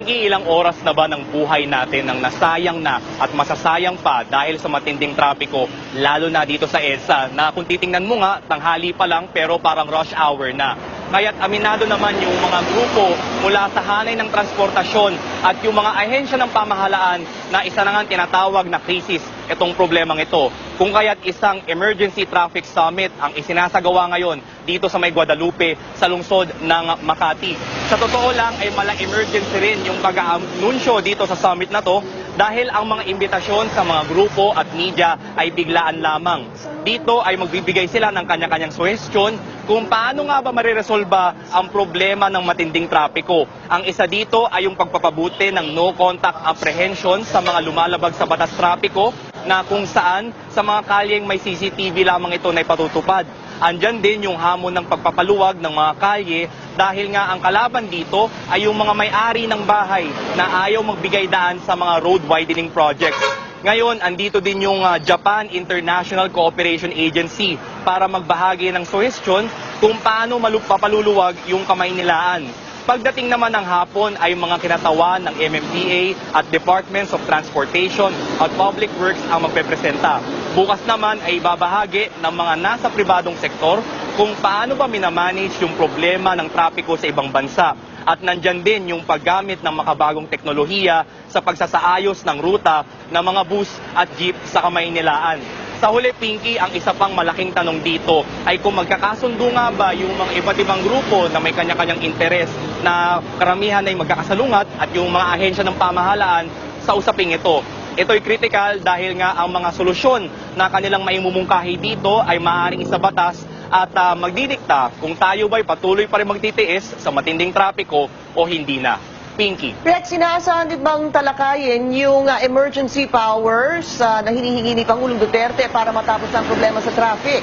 Ilang oras na ba ng buhay natin ang nasayang na at masasayang pa dahil sa matinding trapiko, lalo na dito sa EDSA na kung titingnan mo nga, tanghali pa lang pero parang rush hour na. Kaya't aminado naman yung mga grupo mula sa hanay ng transportasyon at yung mga ahensya ng pamahalaan na isa na nga tinatawag na krisis itong problemang ito. Kung kaya't isang emergency traffic summit ang isinasagawa ngayon dito sa may Guadalupe sa lungsod ng Makati. Sa totoo lang ay mala emergency rin yung pag-aanunsyo dito sa summit na to dahil ang mga imbitasyon sa mga grupo at media ay biglaan lamang. Dito ay magbibigay sila ng kanya-kanyang suhestyon kung paano nga ba mariresolba ang problema ng matinding trapiko. Ang isa dito ay yung pagpapabuti ng no contact apprehension sa mga lumalabag sa batas trapiko na kung saan sa mga kalyeng may CCTV lamang ito na ipatutupad. Andyan din yung hamon ng pagpapaluwag ng mga kalye dahil nga ang kalaban dito ay yung mga may-ari ng bahay na ayaw magbigay daan sa mga road widening projects. Ngayon, andito din yung Japan International Cooperation Agency para magbahagi ng suhestyon kung paano papaluluwag yung Kamaynilaan. Pagdating naman ng hapon ay mga kinatawan ng MMDA at Departments of Transportation at Public Works ang magpepresenta. Bukas naman ay babahagi ng mga nasa pribadong sektor kung paano ba minamanage yung problema ng trapiko sa ibang bansa. At nandyan din yung paggamit ng makabagong teknolohiya sa pagsasaayos ng ruta ng mga bus at jeep sa Kamaynilaan. Sa huli, Pinky, ang isa pang malaking tanong dito ay kung magkakasundo nga ba yung mga iba't ibang grupo na may kanya-kanyang interes na karamihan ay magkakasalungat at yung mga ahensya ng pamahalaan sa usaping ito. Ito'y critical dahil nga ang mga solusyon na kanilang maimumungkahi dito ay maaaring isa batas at magdidikta kung tayo ba'y patuloy pa rin magtitiis sa matinding trapiko o hindi na. Pinky. Rex, sinasaan din bang talakayin yung emergency powers na hinihingi ni Pangulong Duterte para matapos ang problema sa traffic?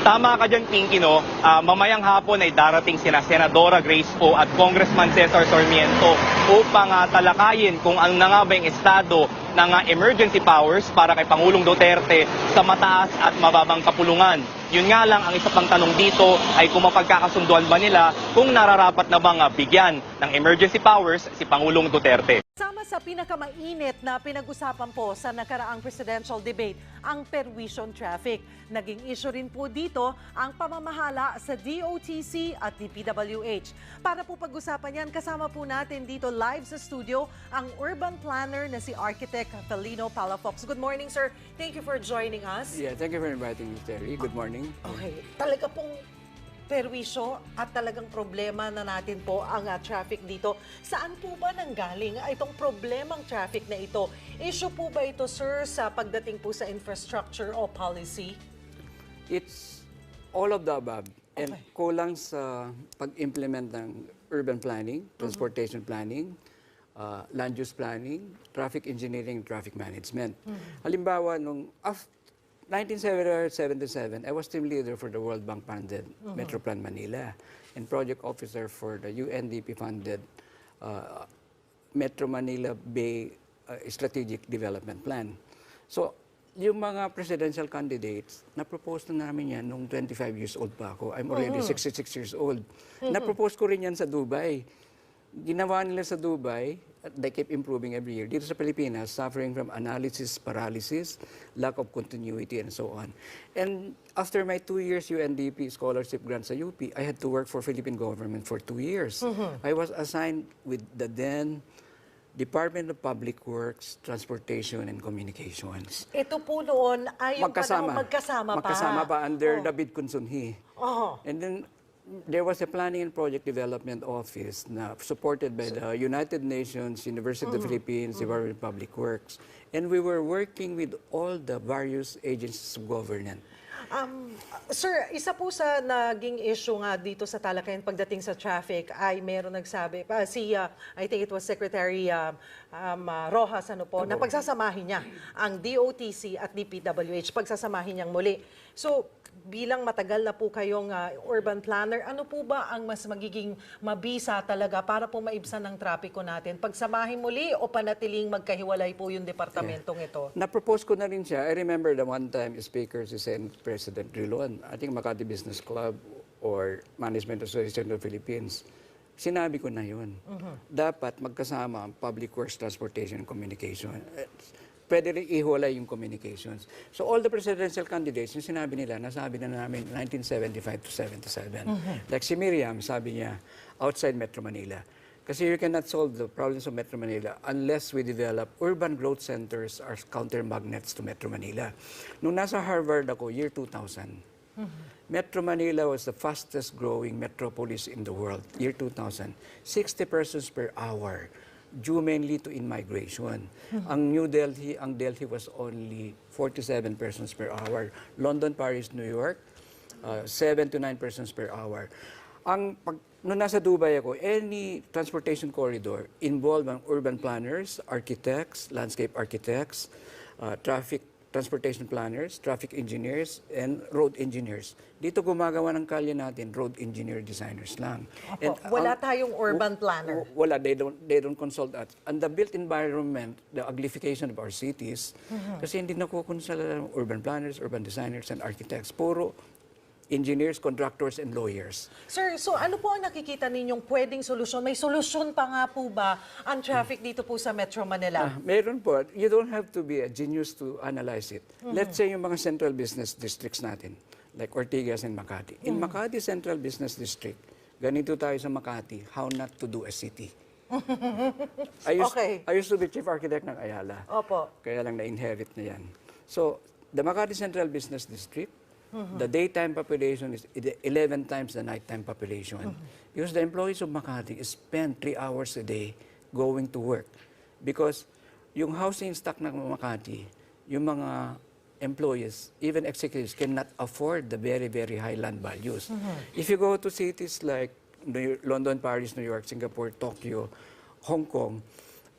Tama ka dyan, Pinky, no? Mamayang hapon ay darating sina Senadora Grace Poe at Congressman Cesar Sarmiento upang talakayin kung ano na nga ba yung estado ng emergency powers para kay Pangulong Duterte sa mataas at mababang kapulungan. Yun nga lang, ang isa pang tanong dito ay kung mapagkakasunduan ba nila kung nararapat na bang bigyan ng emergency powers si Pangulong Duterte. Sama sa pinakamainit na pinag-usapan po sa nakaraang presidential debate, ang perwisyon traffic. Naging issue rin po dito ang pamamahala sa DOTC at DPWH. Para po pag-usapan yan, kasama po natin dito live sa studio ang urban planner na si Architect Felino Palafox. Good morning, sir. Thank you for joining us. Yeah, thank you for inviting me, Terry. Good morning. Okay, talaga pong perwisyo at talagang problema na natin po ang traffic dito. Saan po ba nanggaling itong problemang traffic na ito? Issue po ba ito, sir, sa pagdating po sa infrastructure o policy? It's all of the above. And Okay. kulang sa pag-implement ng urban planning, transportation planning, land use planning, traffic engineering, traffic management. Halimbawa, nung 1977, I was team leader for the World Bank funded Metro Plan Manila and project officer for the UNDP funded Metro Manila Bay Strategic Development Plan. So, yung mga presidential candidates, na-propose na namin yan nung 25 years old pa ako. I'm already 66 years old. Na-propose ko rin yan sa Dubai. Ginawa nila sa Dubai, they keep improving every year. Dito sa Pilipinas, suffering from analysis paralysis, lack of continuity, and so on. And after my 2 years UNDP scholarship grant sa UP, I had to work for Philippine government for 2 years. I was assigned with the then Department of Public Works, Transportation, and Communications. Ito po noon ay yung panahon magkasama pa. Magkasama pa under David Consunhi. Oh. And then there was a Planning and Project Development Office na supported by the United Nations, University of the Philippines, Department of Public Works. And we were working with all the various agencies of government. Sir, isa po sa naging issue nga dito sa talakayan pagdating sa traffic ay meron nagsabi, I think it was Secretary Rojas, na pagsasamahin niya ang DOTC at DPWH, pagsasamahin niyang muli. So, bilang matagal na po kayong urban planner, ano po ba ang mas magiging mabisa talaga para po maibsan ng trapiko natin? Pagsamahin muli o panatiling magkahiwalay po yung departamentong ito? Na-propose ko na rin siya. I remember the one time speaker si Senate President Drilon, I think Makati Business Club or Management Association of the Philippines, Sinabi ko na yun. Dapat magkasama ang public works, transportation, and communication. Pwede rin ihiwalay yung communications. So all the presidential candidates, yung sinabi nila, nasabi na namin 1975 to 77. Like si Miriam, sabi niya, outside Metro Manila. Kasi you cannot solve the problems of Metro Manila unless we develop urban growth centers as counter-magnets to Metro Manila. Nung nasa Harvard ako, year 2000, Metro Manila was the fastest growing metropolis in the world, year 2000. 60 persons per hour, due mainly to in-migration. Ang Delhi was only 47 persons per hour. London, Paris, New York, 7 to 9 persons per hour. Nung nasa Dubai ako, any transportation corridor involved ang urban planners, architects, landscape architects, transportation planners, traffic engineers, and road engineers. Dito gumagawa ng kalye natin, road engineer designers lang. Opo, wala tayong urban planner. Wala, they don't consult us. And the built environment, the uglification of our cities, kasi hindi nakukonsult ng urban planners, urban designers, and architects. Puro engineers, contractors, and lawyers. Sir, so ano po ang nakikita ninyong pwedeng solusyon? May solusyon pa nga po ba ang traffic dito po sa Metro Manila? Meron po. You don't have to be a genius to analyze it. Let's say yung mga central business districts natin, like Ortigas and Makati. In Makati Central Business District, ganito tayo sa Makati, how not to do a city. I used to be chief architect ng Ayala. Opo. Kaya lang na-inherit na yan. So, the Makati Central Business District, the daytime population is 11 times the nighttime population. Because the employees of Makati spend 3 hours a day going to work. Because yung housing stock ng Makati, yung mga employees, even executives, cannot afford the very, very high land values. If you go to cities like London, Paris, New York, Singapore, Tokyo, Hong Kong,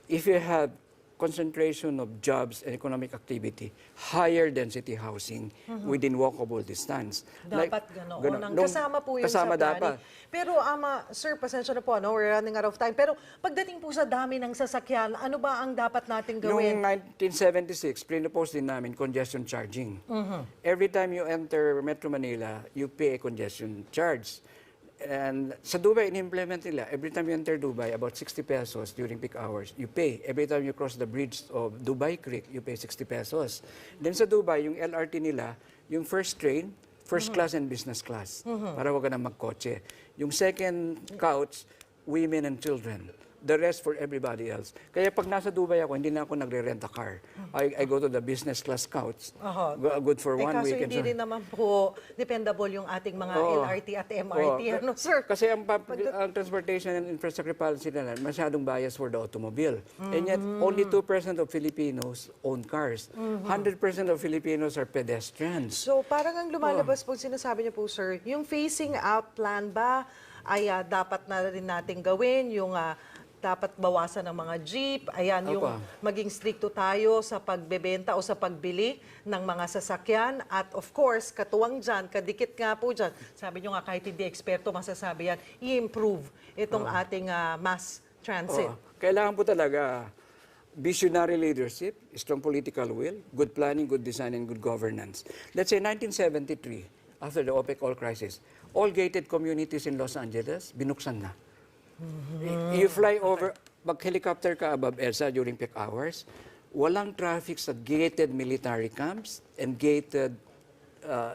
if you have concentration of jobs and economic activity, higher density housing within walkable distance. Dapat ganoon. Kasama po yun kasama sa planning. dapat. Pero, sir, pasensya na po, we're running out of time. Pero pagdating po sa dami ng sasakyan, ano ba ang dapat nating gawin? Noong 1976, pinopose din namin congestion charging. Every time you enter Metro Manila, you pay a congestion charge. And sa Dubai, in-implement nila, every time you enter Dubai, about 60 pesos during peak hours, you pay. Every time you cross the bridge of Dubai Creek, you pay 60 pesos. Then sa Dubai, yung LRT nila, yung first train, first class and business class, para wag ka na magkotse. Yung second couch, women and children. The rest for everybody else. Kaya pag nasa Dubai ako, hindi na ako nagre-rent a car. I go to the business class couch. Good for 1 week. Kaso hindi rin naman po dependable yung ating mga LRT at MRT. Ano, sir? Kasi ang transportation and infrastructure policy nila, masyadong bias for the automobile. And yet, only 2% of Filipinos own cars. 100% of Filipinos are pedestrians. So parang ang lumalabas po, sinasabi niyo po, sir, yung phasing out plan ba ay dapat na rin natin gawin, yung dapat bawasan ng mga jeep, ayan, yung maging stricto tayo sa pagbebenta o sa pagbili ng mga sasakyan. At of course, katuwang dyan, kadikit nga po dyan, sabi nyo nga kahit hindi eksperto, masasabi yan, i-improve itong ating mass transit. Kailangan po talaga visionary leadership, strong political will, good planning, good design, and good governance. Let's say 1973, after the OPEC oil crisis, all gated communities in Los Angeles, binuksan na. You fly over, mag-helicopter ka above EDSA during peak hours, walang traffic sa gated military camps and gated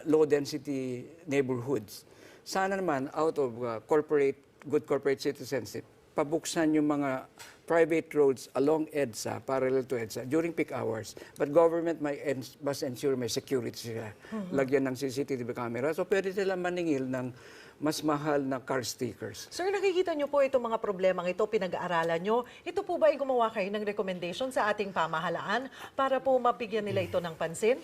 low-density neighborhoods. Sana naman, out of good corporate citizenship, pabuksan yung mga private roads along EDSA, parallel to EDSA, during peak hours. But government must ensure may security sila. Lagyan ng CCTV camera. So pwede sila maningil ng mas mahal na car stickers. Sir, nakikita niyo po itong mga problemang ito, pinag-aaralan niyo. Ito po ba ay gumawa kayo ng recommendation sa ating pamahalaan para po mabigyan nila ito ng pansin?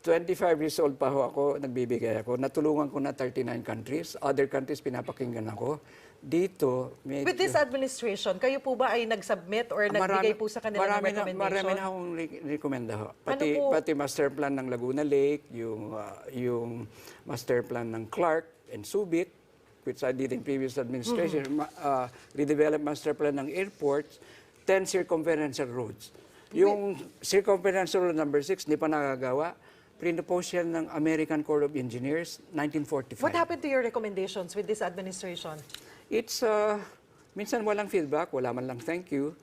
25 years old pa ako, nagbibigay ako. Natulungan ko na 39 countries. Other countries, pinapakinggan ako. Dito, with this administration, kayo po ba ay nag-submit or nagbigay po sa kanila ng recommendation? Marami na akong rekomenda ho. Pati master plan ng Laguna Lake, yung master plan ng Clark and Subic, which I did in previous administration, redevelop master plan ng airports, 10 circumferential roads. Yung circumferential road number 6, hindi pa nakagawa. Pinopose yan ng American Corps of Engineers, 1945. What happened to your recommendations with this administration? It's, minsan walang feedback, wala man lang thank you.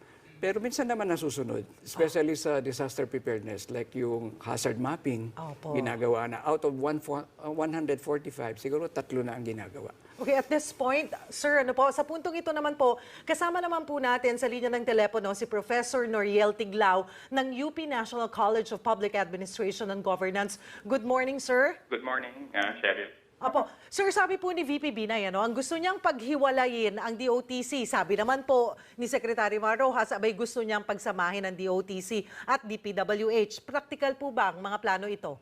Pero minsan naman nasusunod, especially sa disaster preparedness, like yung hazard mapping, Opo. ginagawa na. Out of 145, siguro 3 na ang ginagawa. Okay, at this point, sir, ano po, sa puntong ito naman po, kasama naman po natin sa linya ng telepono si Professor Noriel Tiglao ng UP National College of Public Administration and Governance. Good morning, sir. Good morning, Cheryl. Opo. Sir, sabi po ni VP Binay, ang gusto niyang paghiwalayin ang DOTC. Sabi naman po ni Secretary Mar Rojas, abay gusto niyang pagsamahin ang DOTC at DPWH. Practical po ba ang mga plano ito?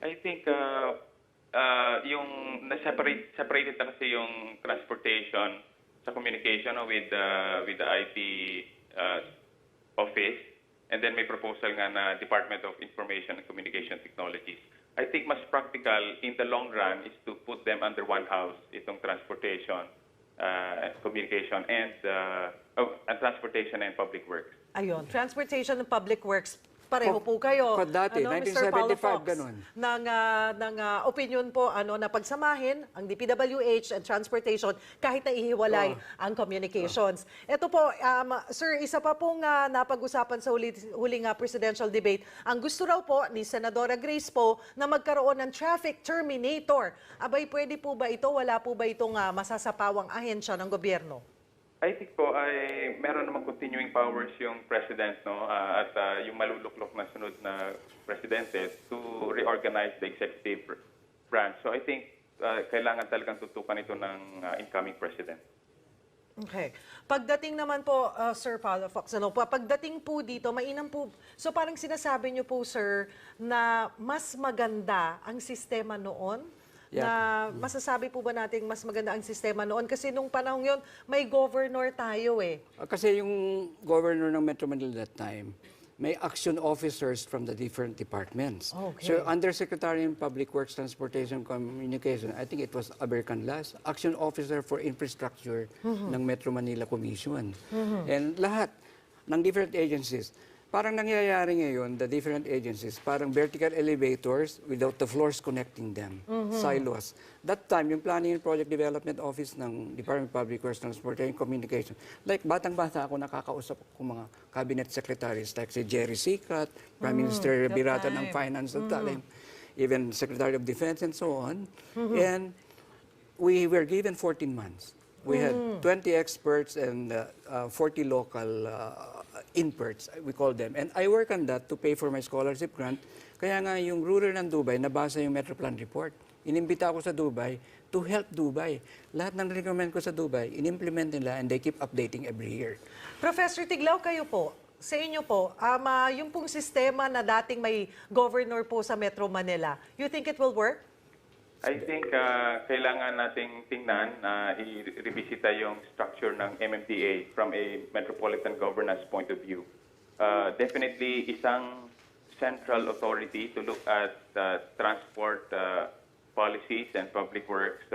I think yung separated na kasi yung transportation sa communication with the IT office, and then may proposal nga na Department of Information and Communication Technologies. I think mas practical in the long run is to put them under one house, itong transportation, communication, and transportation and public works. Ayun, Transportation and Public Works. Pareho po kayo. Dati, Mr. Paulo 1975, Fox, ganun. ng opinion po na pagsamahin ang DPWH and Transportation kahit na ihiwalay ang communications. Ito po, sir, isa pa pong napag-usapan sa huling presidential debate. Ang gusto raw po ni Senadora Grace po na magkaroon ng traffic terminator. Abay, pwede po ba ito? Wala po ba itong masasapawang ahensya ng gobyerno? I think po ay meron namang continuing powers yung president, no, at yung maluluklok na sunod na presidente to reorganize the executive branch. So I think kailangan talagang tutukan ito ng incoming president. Okay. Pagdating naman po, Sir Paulo Fox, pagdating po dito, mainam po, so parang sinasabi niyo po, sir, na mas maganda ang sistema noon? Yeah. Na masasabi po ba natin mas maganda ang sistema noon? Kasi nung panahon yon may governor tayo eh. Kasi yung governor ng Metro Manila that time, may action officers from the different departments. Okay. So, Undersecretary in Public Works, Transportation, Communication, I think it was Aber Canlas, action officer for infrastructure ng Metro Manila Commission. And lahat ng different agencies, parang nangyayari ngayon, the different agencies, parang vertical elevators without the floors connecting them, silos. That time, yung Planning and Project Development Office ng Department of Public Works, Transportation, Communication, like batang-bata ako, nakakausap ko mga cabinet secretaries like si Jerry Sicat, Prime Minister Birata ng Finance at time, even Secretary of Defense and so on. And we were given 14 months. We had 20 experts and 40 local inperts, we call them. And I work on that to pay for my scholarship grant. Kaya nga yung ruler ng Dubai, nabasa yung Metro Plan Report. Inimbita ako sa Dubai to help Dubai. Lahat ng recommend ko sa Dubai, inimplement nila and they keep updating every year. Professor Tiglao, kayo po, sa inyo po, yung pong sistema na dating may governor po sa Metro Manila, you think it will work? I think kailangan nating tingnan na i-revisita yung structure ng MMDA from a metropolitan governance point of view. Definitely isang central authority to look at transport policies and public works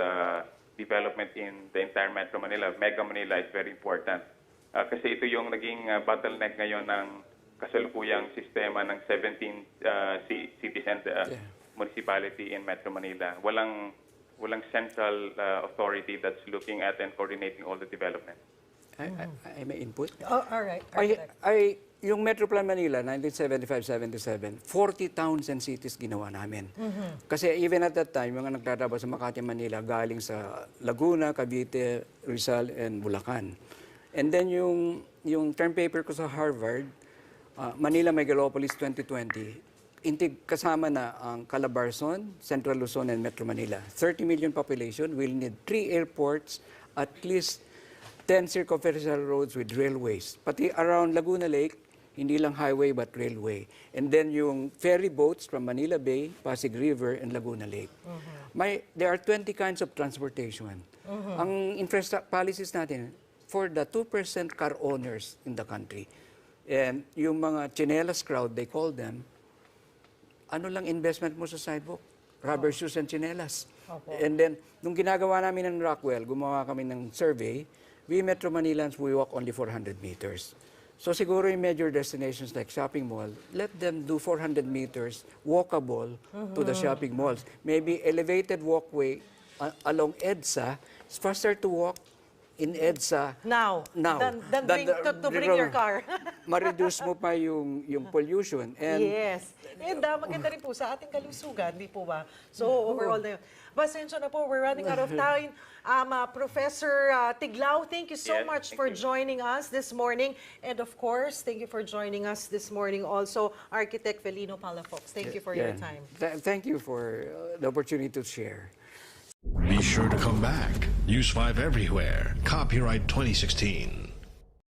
development in the entire Metro Manila. Mega Manila is very important. Kasi ito yung naging bottleneck ngayon ng kasalukuyang sistema ng 17 cities and municipality in Metro Manila. Walang central authority that's looking at and coordinating all the development. I may input? Oh, all right. Yung Metro Plan Manila, 1975-77, 40 towns and cities ginawa namin. Kasi even at that time, mga nagtatrabaho sa Makati, Manila, galing sa Laguna, Cavite, Rizal, and Bulacan. And then yung term paper ko sa Harvard, Manila Megalopolis 2020, kasama na ang Calabarzon, Central Luzon, and Metro Manila. 30 million population will need 3 airports, at least 10 circumferential roads with railways. Pati around Laguna Lake, hindi lang highway but railway. And then yung ferry boats from Manila Bay, Pasig River, and Laguna Lake. There are 20 kinds of transportation. Ang infrastructure policies natin, for the 2% car owners in the country, and yung mga chinelas crowd, they call them, ano lang investment mo sa sidewalk? Rubber shoes and chinelas. And then, nung ginagawa namin ng Rockwell, gumawa kami ng survey, we Metro Manilans, we walk only 400 meters. So siguro yung major destinations like shopping mall, let them do 400 meters walkable to the shopping malls. Maybe elevated walkway along EDSA, it's faster to walk in EDSA Now, to bring your car. ma-reduce mo pa yung pollution. And Yes. And maganda rin po sa ating kalusugan, di po ba? So, overall na yun. Pasensya na po, we're running out of time. Professor Tiglao, thank you so Yes, much thank for you. joining us this morning. And of course, thank you for joining us this morning also, Architect Felino Palafox. Thank you for your time. Thank you for the opportunity to share. Be sure to come back. Use 5 everywhere. Copyright 2016.